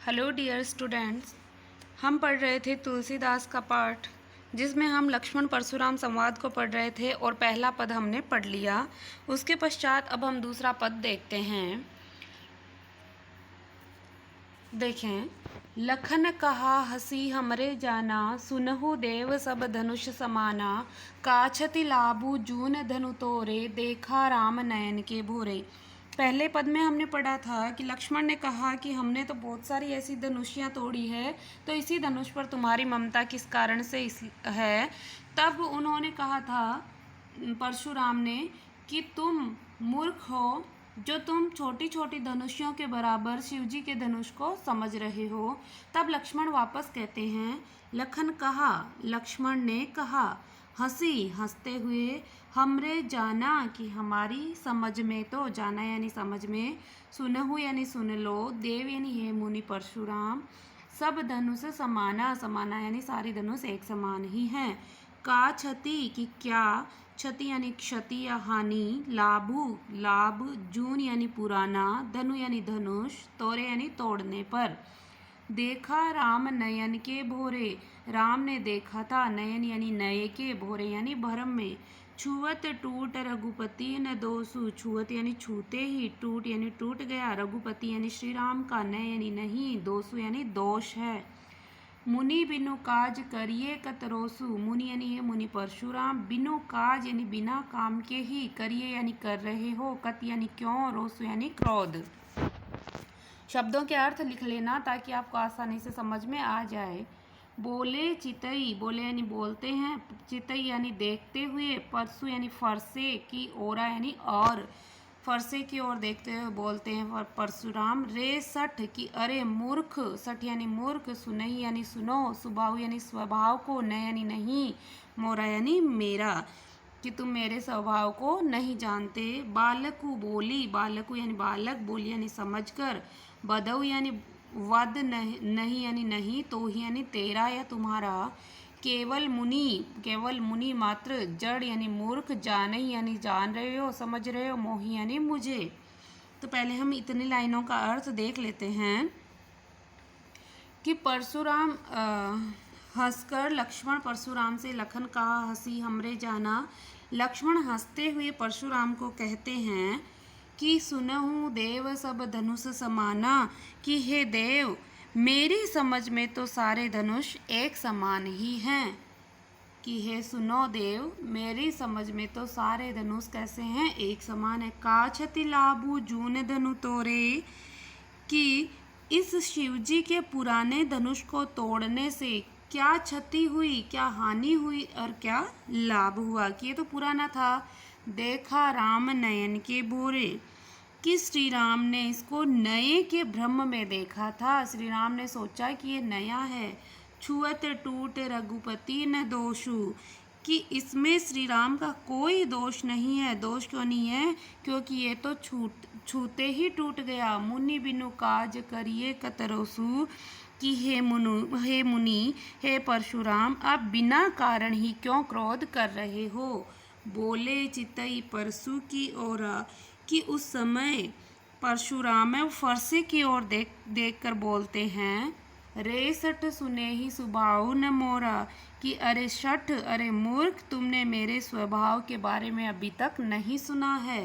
Hello dear students, हम पढ़ रहे थे तुलसीदास का पाठ जिसमें हम लक्ष्मण परशुराम संवाद को पढ़ रहे थे और पहला पद हमने पढ़ लिया। उसके पश्चात अब हम दूसरा पद देखते हैं। देखें, लखन कहा हसी हमरे जाना, सुनहु देव सब धनुष समाना, काछति लाभु जून धनु तोरे, देखा राम नयन के भोरे। पहले पद में हमने पढ़ा था कि लक्ष्मण ने कहा कि हमने तो बहुत सारी ऐसी धनुषियाँ तोड़ी है, तो इसी धनुष पर तुम्हारी ममता किस कारण से इस है। तब उन्होंने कहा था परशुराम ने कि तुम मूर्ख हो जो तुम छोटी छोटी धनुषियों के बराबर शिवजी के धनुष को समझ रहे हो। तब लक्ष्मण वापस कहते हैं, लखन कहा, लक्ष्मण ने कहा, हंसी हंसते हुए, हमरे जाना कि हमारी समझ में, तो जाना यानी समझ में, सुनहु यानी सुन लो, देव यानी हे मुनि परशुराम, सब धनुष समाना, समाना यानी सारी धनुष एक समान ही हैं। का क्षति कि क्या, क्षति यानी क्षति या हानि, लाभु लाभ, जून यानी पुराना, धनु यानी धनुष, तोरे यानी तोड़ने पर। देखा राम नयन के भोरे, राम ने देखा था, नयन यानी नए के, भोरे यानी भरम में। छुअत टूट रघुपति न दोसु, छुअत यानी छूते ही, टूट यानी टूट गया, रघुपति यानी श्री राम का, नय यानी नहीं, दोसु यानी दोष है। मुनि बिनु काज करिए कतरोसु, मुनि यानी है मुनि परशुराम, बिनु काज यानी बिना काम के ही, करिए यानी कर रहे हो, कत यानी क्यों, रोसु यानी क्रोध। शब्दों के अर्थ लिख लेना ताकि आपको आसानी से समझ में आ जाए। बोले चितई, बोले यानी बोलते हैं, चितई यानी देखते हुए, परसु यानी फरसे की, ओरा यानी और, फरसे की ओर देखते हुए बोलते हैं परशुराम। रे सठ की अरे मूर्ख, सठ यानी मूर्ख, सुनई यानी सुनो, सुभाव यानी स्वभाव को, न यानी नहीं, मोरा यानी मेरा, कि तुम मेरे स्वभाव को नहीं जानते। बालकु बोली, बालकु यानी बालक, बोली यानी समझकर, बदऊ यानी वद, नहीं यानी नहीं, तो ही यानी तेरा या तुम्हारा। केवल मुनि, केवल मुनि मात्र, जड़ यानी मूर्ख, जाने यानी जान रहे हो, समझ रहे हो, मोही यानी मुझे। तो पहले हम इतनी लाइनों का अर्थ देख लेते हैं कि परशुराम हंसकर, लक्ष्मण परशुराम से, लखन कहा हंसी हमरे जाना, लक्ष्मण हंसते हुए परशुराम को कहते हैं कि सुनहु देव सब धनुष समाना, कि हे देव मेरी समझ में तो सारे धनुष एक समान ही हैं। कि हे सुनो देव, मेरी समझ में तो सारे धनुष कैसे हैं, एक समान है। काछति लाभु जून धनु तोरे, कि इस शिवजी के पुराने धनुष को तोड़ने से क्या क्षति हुई, क्या हानि हुई और क्या लाभ हुआ, कि ये तो पुराना था। देखा राम नयन के भोरे, कि श्री राम ने इसको नए के भ्रम में देखा था, श्री राम ने सोचा कि ये नया है। छुअत टूट रघुपति न दोषु, कि इसमें श्री राम का कोई दोष नहीं है। दोष क्यों नहीं है, क्योंकि ये तो छूते ही टूट गया। मुनि बिनु काज करिए कतरोसु, कि हे मुनि, हे परशुराम, आप बिना कारण ही क्यों क्रोध कर रहे हो। बोले चितई परसु की ओरा, कि उस समय परशुराम फरसे की ओर देख कर बोलते हैं। रे सठ सुने ही स्वभाव न मोरा, कि अरे शठ, अरे मूर्ख, तुमने मेरे स्वभाव के बारे में अभी तक नहीं सुना है।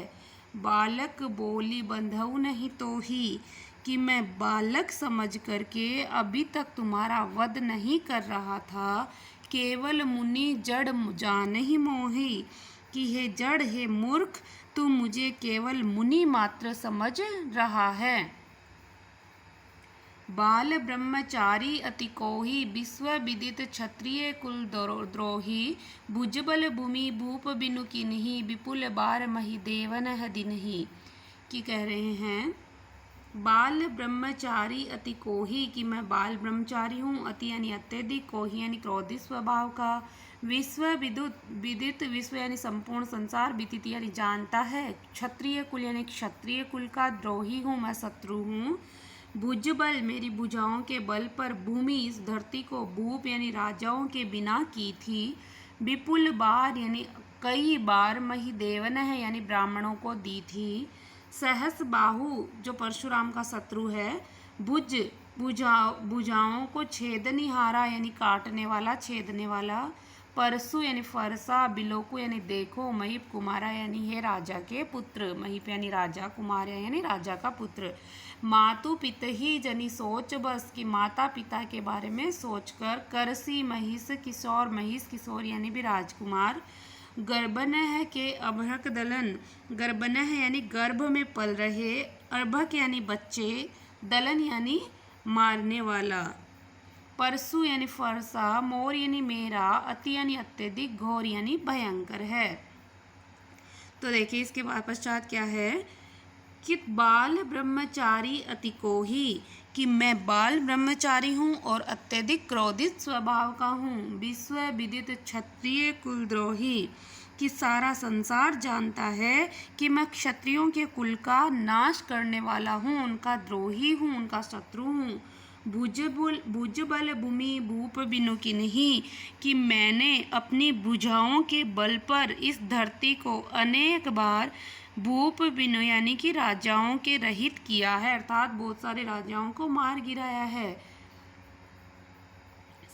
बालक बोली बंधऊ नहीं तो ही, कि मैं बालक समझ करके अभी तक तुम्हारा वध नहीं कर रहा था। केवल मुनि जड़ जान ही मोही, कि हे जड़, हे मूर्ख, तू मुझे केवल मुनि मात्र समझ रहा है। बाल ब्रह्मचारी अति कोही, विश्व विदित क्षत्रिय कुल द्रोही, भुजबल भूमि भूप बिनु किन्ही, विपुल बार मही देवन हदिनही। कि कह रहे हैं बाल ब्रह्मचारी अति कोही, कि मैं बाल ब्रह्मचारी हूँ, अति यानी अत्यधिक, कोही यानी क्रोधित स्वभाव का, विश्व विदित, विश्व यानी संपूर्ण संसार, विदित यानी जानता है, क्षत्रिय कुल यानी क्षत्रिय कुल का, द्रोही हूँ, मैं शत्रु हूँ। भुजबल मेरी भुजाओं के बल पर, भूमि इस धरती को, भूप यानी राजाओं के बिना की थी, विपुल बार यानी कई बार, मही देवन है यानी ब्राह्मणों को दी थी। सहस बाहु जो परशुराम का शत्रु है, भुज भुजाओं को छेदनिहारा यानी काटने वाला, छेदने वाला। परसु यानी फरसा, बिलोकु यानी देखो, महीप कुमारा यानी है राजा के पुत्र, महीप यानी राजा, कुमार यानी राजा का पुत्र। मातु पितहि जनी सोच बस, कि माता पिता के बारे में सोचकर। करसी महिष किशोर, महिष किशोर यानी भी राजकुमार। गर्भनः के अभ्रक दलन, गर्भनः यानी गर्भ में पल रहे, अर्भक यानी बच्चे, दलन यानी मारने वाला। परसु यानी फरसा, मोर यानी मेरा, अति यानी अत्यधिक, घोर यानी भयंकर है। तो देखिए इसके बाद पश्चात क्या है कि बाल ब्रह्मचारी अति कोही, कि मैं बाल ब्रह्मचारी हूँ और अत्यधिक क्रोधित स्वभाव का हूँ। विश्व विदित क्षत्रिय कुलद्रोही, कि सारा संसार जानता है कि मैं क्षत्रियों के कुल का नाश करने वाला हूँ, उनका द्रोही हूँ, उनका शत्रु हूँ। भुजबल भूमि भूप बिनु की नहीं, कि मैंने अपनी भुजाओं के बल पर इस धरती को अनेक बार भूप बिनु यानी कि राजाओं के रहित किया है, अर्थात बहुत सारे राजाओं को मार गिराया है।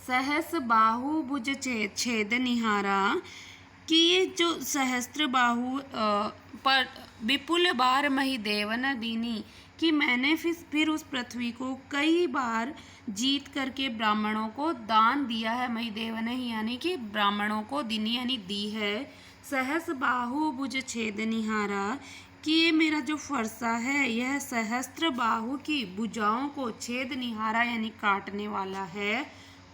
सहस बाहु भुज छेद निहारा, कि ये जो सहस्त्र बाहु पर विपुल बार मही देवन दीनी, कि मैंने फिर उस पृथ्वी को कई बार जीत करके ब्राह्मणों को दान दिया है, मही देवन ही यानी कि ब्राह्मणों को दीनी यानी दी है। सहस बाहु भुज छेद निहारा, कि ये मेरा जो फरसा है यह सहस्त्र बाहु की भुजाओं को छेद निहारा यानी काटने वाला है।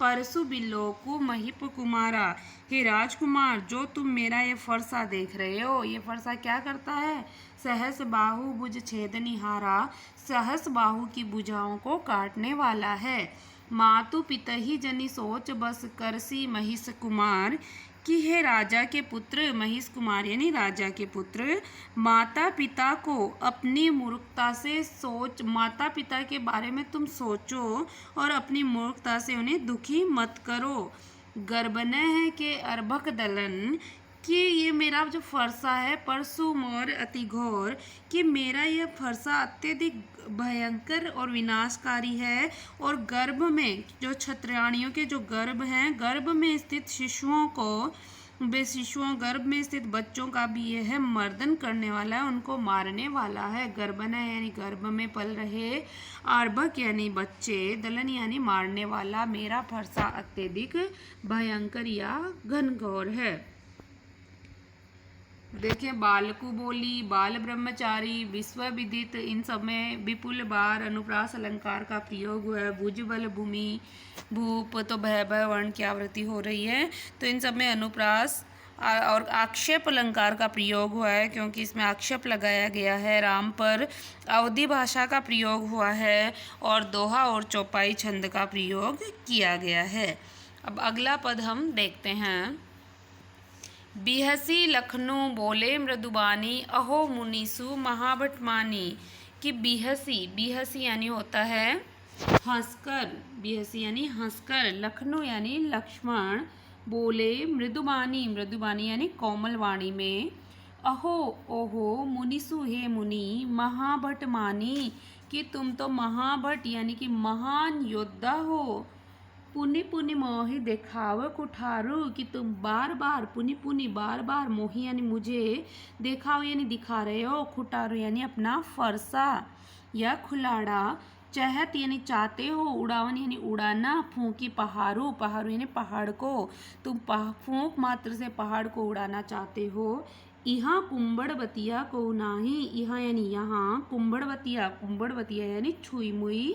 परसु बिलोकु महिप कुमारा, हे राजकुमार जो तुम मेरा ये फरसा देख रहे हो, ये फरसा क्या करता है, सहस बाहु भुज छेद निहारा, सहस बाहु की भुजाओं को काटने वाला है। मातु पितहि जनि सोच बस, करसी महिष कुमार, कि हे राजा के पुत्र, महिष कुमार यानी राजा के पुत्र, माता पिता को अपनी मूर्खता से सोच, माता पिता के बारे में तुम सोचो और अपनी मूर्खता से उन्हें दुखी मत करो। गर्भनः है के अर्भक दलन, कि ये मेरा जो फरसा है परसु मोर अति घोर, कि मेरा यह फरसा अत्यधिक भयंकर और विनाशकारी है, और गर्भ में जो क्षत्रियाणियों के जो गर्भ हैं, गर्भ में स्थित शिशुओं को, शिशुओं गर्भ में स्थित बच्चों का भी यह मर्दन करने वाला है, उनको मारने वाला है। गर्भन यानी गर्भ में पल रहे, अर्भक यानी बच्चे, दलन यानी मारने वाला, मेरा फरसा अत्यधिक भयंकर या घनघोर है। देखिए बालकु बोली, बाल ब्रह्मचारी, विश्व विदित, इन सब में विपुल बार अनुप्रास अलंकार का प्रयोग हुआ है। भुज बल भूमि भूप, तो भय भय वर्ण की आवृत्ति हो रही है, तो इन सब में अनुप्रास और आक्षेप अलंकार का प्रयोग हुआ है, क्योंकि इसमें आक्षेप लगाया गया है। राम पर अवधि भाषा का प्रयोग हुआ है, और दोहा और चौपाई छंद का प्रयोग किया गया है। अब अगला पद हम देखते हैं। बिहसी लखनऊ बोले मृदुबानी, अहो मुनीसु महाभटमानी, कि बिहसी, बिहसी यानी होता है हंसकर, बिहसी यानी हंसकर, लखनऊ यानी लक्ष्मण, बोले मृदुबानी, मृदुबानी यानी कोमल वाणी में, अहो ओहो मुनीसु हे मुनि, महाभटमानी, कि तुम तो महाभट यानी कि महान योद्धा हो। पुनि पुनि मोहि देखाव कुठारू, कि तुम बार बार, पुनि पुनि बार बार, मोहि यानी मुझे, देखाव यानी दिखा रहे हो, कुठारू यानी अपना फरसा या खुलाड़ा, चाहत यानी चाहते हो, उड़ावन यानी उड़ाना, फूंकी पहाड़ू, पहाड़ू यानी पहाड़ को, तुम फूंक मात्र से पहाड़ को उड़ाना चाहते हो। यहाँ कुंभड़वतिया को नाही, यहाँ यानी यहाँ, कुंभड़वतिया, कुंभड़वतिया यानी छुई मुई,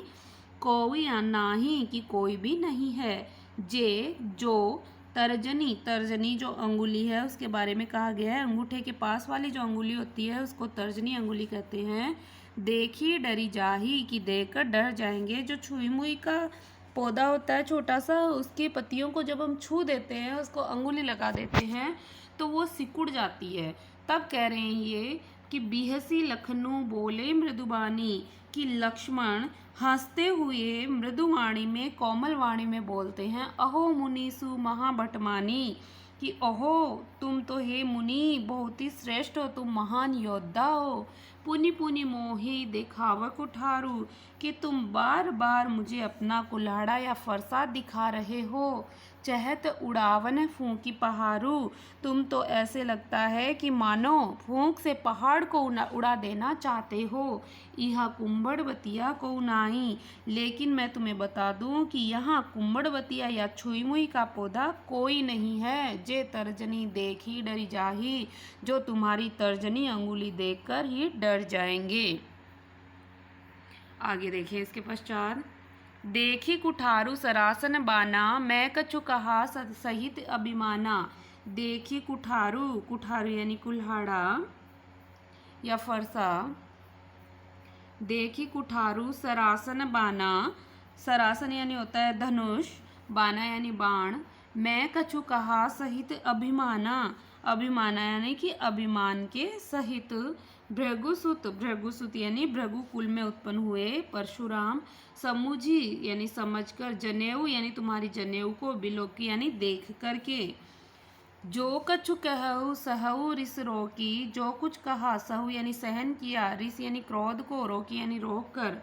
कोई नाही कि कोई भी नहीं है। जे जो, तर्जनी, तर्जनी जो अंगुली है उसके बारे में कहा गया है, अंगूठे के पास वाली जो अंगुली होती है उसको तर्जनी अंगुली कहते हैं। देखी डरी जाही, कि देखकर डर जाएंगे। जो छुई मुई का पौधा होता है छोटा सा, उसकी पत्तियों को जब हम छू देते हैं, उसको अंगुली लगा देते हैं, तो वो सिकुड़ जाती है। तब कह रहे हैं ये कि बिहसी लखनऊ बोले मृदुबानी, कि लक्ष्मण हंसते हुए मृदुवाणी में, कोमल वाणी में बोलते हैं, अहो मुनीसु महाभटमानी, कि ओहो तुम तो हे मुनि बहुत ही श्रेष्ठ हो, तुम महान योद्धा हो। पुनि पुनि मोही दिखाव कुठारू, कि तुम बार बार मुझे अपना कुल्हाड़ा या फरसा दिखा रहे हो। चहत उड़ावन फूंकी पहाड़ू, तुम तो ऐसे लगता है कि मानो फूंक से पहाड़ को उड़ा देना चाहते हो। यह कुंभड़वतिया को नाई, लेकिन मैं तुम्हें बता दूं कि यहाँ कुंभड़वतिया या छुई मुई का पौधा कोई नहीं है। जे तर्जनी देखी डरी जाही, जो तुम्हारी तर्जनी अंगुली देखकर ही डर जाएंगे। आगे देखिए इसके पश्चात, देखी कुठारू सरासन बाना, मैं कछु कहा सहित अभिमाना। देखी कुठारू, कुठारू यानी कुल्हाड़ा या फरसा। देखी कुठारू सरासन बाना, सरासन यानी होता है धनुष, बाना यानी बाण। मैं कछु कहा सहित अभिमाना, अभिमाना यानी कि अभिमान के सहित। भृगुसुत, भृगुसुत यानी भृगु कुल में उत्पन्न हुए परशुराम। समुझी यानी समझकर। जनेऊ यानी तुम्हारी जनेऊ को। बिलोकी यानी देख करके। जो कछु कहू सहु रिस रोकी, जो कुछ कहा सहु यानी सहन किया, रिस यानी क्रोध को, रोकी यानी रोक कर।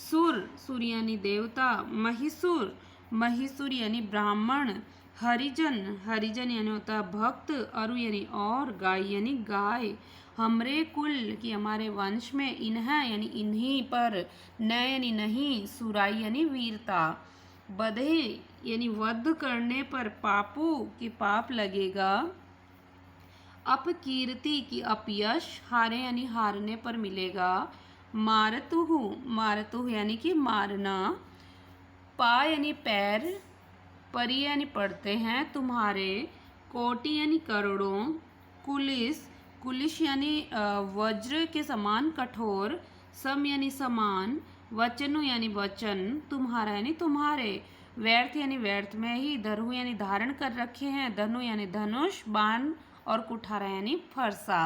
सुर, सुर यानी देवता। महिसुर, महिसुर यानी ब्राह्मण। हरिजन, हरिजन यानी होता है भक्त। अरु यानी और। गाय यानी गाय। हमरे कुल की हमारे वंश में। इन्ह यानी इन्हीं पर। न यानी नहीं। सुराई यानी वीरता। बधे यानी वध करने पर। पापू की पाप लगेगा। अपकीर्ति की अपयश। हारे यानी हारने पर मिलेगा। मारतुहु, मारतुहु यानी कि मारना। पा यानी पैर। परी यानी पढ़ते हैं तुम्हारे। कोटि यानी करोड़ों। कुलिस, कुलिश यानी वज्र के समान कठोर। सम यानी समान। वचनु यानी वचन। तुम्हारा यानी तुम्हारे। व्यर्थ यानी व्यर्थ में ही। धरु यानी धारण कर रखे हैं। धनु यानी धनुष, बाण और कुठारा यानी फरसा।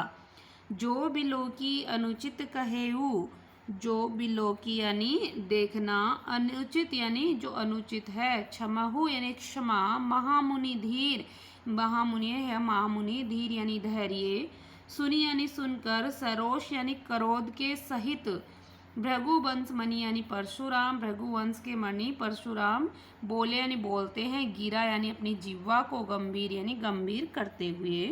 जो बिलोकी अनुचित कहेऊ, जो बिलोकी यानी देखना। अनुचित यानी जो अनुचित है। क्षमहु यानी क्षमा। महामुनि धीर, महामुनि है महामुनि। धीर यानी धैर्य। सुनी यानी सुनकर। सरोष यानी क्रोध के सहित। भृगुवंश मणि यानी परशुराम। भृगुवंश के मणि परशुराम। बोले यानी बोलते हैं। गिरा यानी अपनी जिह्वा को गंभीर यानी गंभीर करते हुए।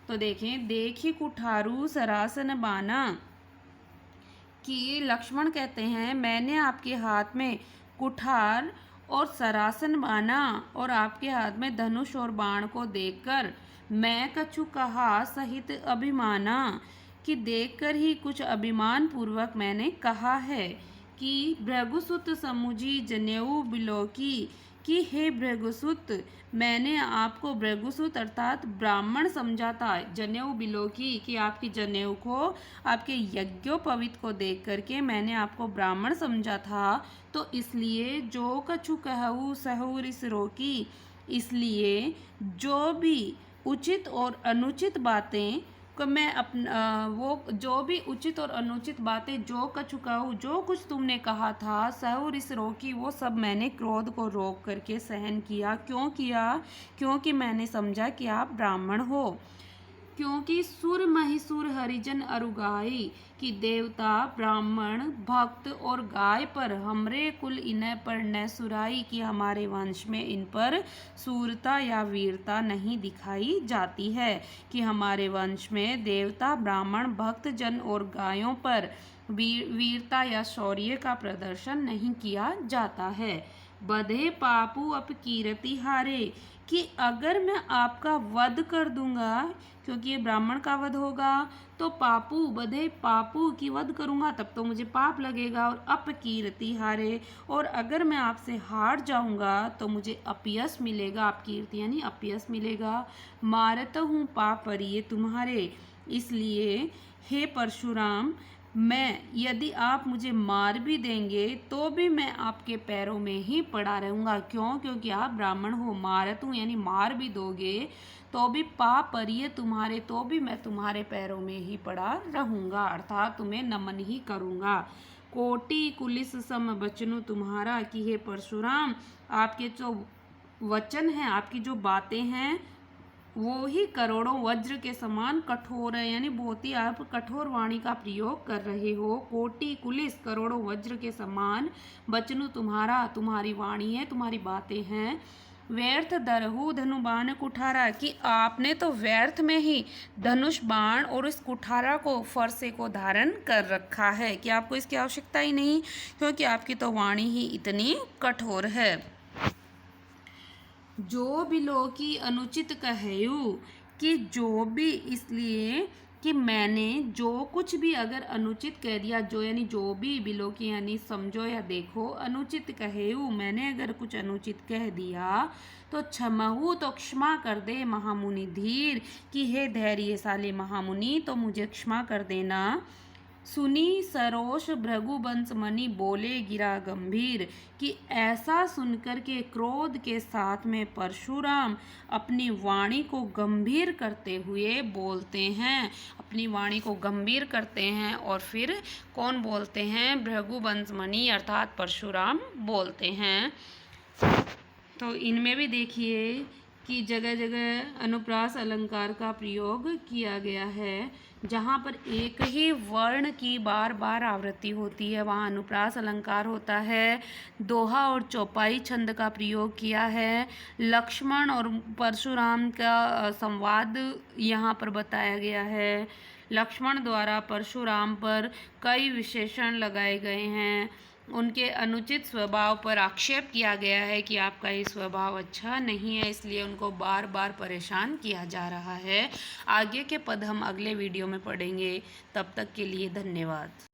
तो देखें, देखी कुठारू सरासन बाना, कि लक्ष्मण कहते हैं मैंने आपके हाथ में कुठार और सरासन बाना और आपके हाथ में धनुष और बाण को देखकर मैं कछु कहा सहित अभिमाना, कि देखकर ही कुछ अभिमान पूर्वक मैंने कहा है कि भृगुसुत समुझी जनेऊ बिलोकी, कि हे भृगुसुत मैंने आपको भृगुसुत अर्थात ब्राह्मण समझा था। जनेऊ बिलोकी, कि आपकी जनेऊ को, आपके यज्ञोपवीत को देख करके मैंने आपको ब्राह्मण समझा था। तो इसलिए जो कछु कहू सहु रिस रोकी, इसलिए जो भी उचित और अनुचित बातें को मैं वो जो भी उचित और अनुचित बातें जो कछु कहूँ, जो कुछ तुमने कहा था, सहु रिस रोकी, वो सब मैंने क्रोध को रोक करके सहन किया। क्यों किया? क्योंकि मैंने समझा कि आप ब्राह्मण हो। क्योंकि सुर महिसुर हरिजन अरुगाई, कि देवता ब्राह्मण भक्त और गाय पर हमरे कुल इन्ह पर न सुराई, कि हमारे वंश में इन पर सूरता या वीरता नहीं दिखाई जाती है, कि हमारे वंश में देवता ब्राह्मण भक्त जन और गायों पर वीरता या शौर्य का प्रदर्शन नहीं किया जाता है। बधे पापू अपकीर्ति हारे, कि अगर मैं आपका वध कर दूंगा, क्योंकि ये ब्राह्मण का वध होगा, तो पापू बधे पापू की वध करूंगा तब तो मुझे पाप लगेगा। और अपकीर्ति हारे, और अगर मैं आपसे हार जाऊंगा तो मुझे अपयश मिलेगा। अपकीर्ति यानी अपयश मिलेगा। मारत हूँ पाप परिये तुम्हारे, इसलिए हे परशुराम मैं, यदि आप मुझे मार भी देंगे तो भी मैं आपके पैरों में ही पड़ा रहूँगा। क्यों? क्योंकि आप ब्राह्मण हो। मारत हूँ यानी मार भी दोगे तो भी पाप परिये तुम्हारे, तो भी मैं तुम्हारे पैरों में ही पड़ा रहूँगा, अर्थात तुम्हें नमन ही करूँगा। कोटि कुलिस सम बचनु तुम्हारा, कि हे परशुराम आपके जो वचन हैं, आपकी जो बातें हैं वो ही करोड़ों वज्र के समान कठोर है, यानी बहुत ही आप कठोर वाणी का प्रयोग कर रहे हो। कोटि कुलिस करोड़ों वज्र के समान बचनु तुम्हारा, तुम्हारी वाणी है, तुम्हारी बातें हैं। व्यर्थ दरहु धनु बाण कुठारा, कि आपने तो व्यर्थ में ही धनुष बाण और इस कुठारा को, फरसे को धारण कर रखा है कि आपको इसकी आवश्यकता ही नहीं, क्योंकि आपकी तो वाणी ही इतनी कठोर है। जो बिलो की अनुचित कहयु, कि जो भी, इसलिए कि मैंने जो कुछ भी अगर अनुचित कह दिया, जो यानी जो भी, बिलो की यानी समझो या देखो, अनुचित कहयु मैंने अगर कुछ अनुचित कह दिया तो क्षमहु, तो क्षमा कर दे महामुनि धीर, कि हे धैर्यशाली महामुनि तो मुझे क्षमा कर देना। सुनी सरोष भृगुवंश मणि बोले गिरा गंभीर, कि ऐसा सुनकर के क्रोध के साथ में परशुराम अपनी वाणी को गंभीर करते हुए बोलते हैं, अपनी वाणी को गंभीर करते हैं। और फिर कौन बोलते हैं? भृगुवंश मणि अर्थात परशुराम बोलते हैं। तो इनमें भी देखिए कि जगह जगह अनुप्रास अलंकार का प्रयोग किया गया है। जहाँ पर एक ही वर्ण की बार बार आवृत्ति होती है वहाँ अनुप्रास अलंकार होता है। दोहा और चौपाई छंद का प्रयोग किया है। लक्ष्मण और परशुराम का संवाद यहाँ पर बताया गया है। लक्ष्मण द्वारा परशुराम पर कई विशेषण लगाए गए हैं। उनके अनुचित स्वभाव पर आक्षेप किया गया है कि आपका ये स्वभाव अच्छा नहीं है, इसलिए उनको बार बार परेशान किया जा रहा है। आगे के पद हम अगले वीडियो में पढ़ेंगे। तब तक के लिए धन्यवाद।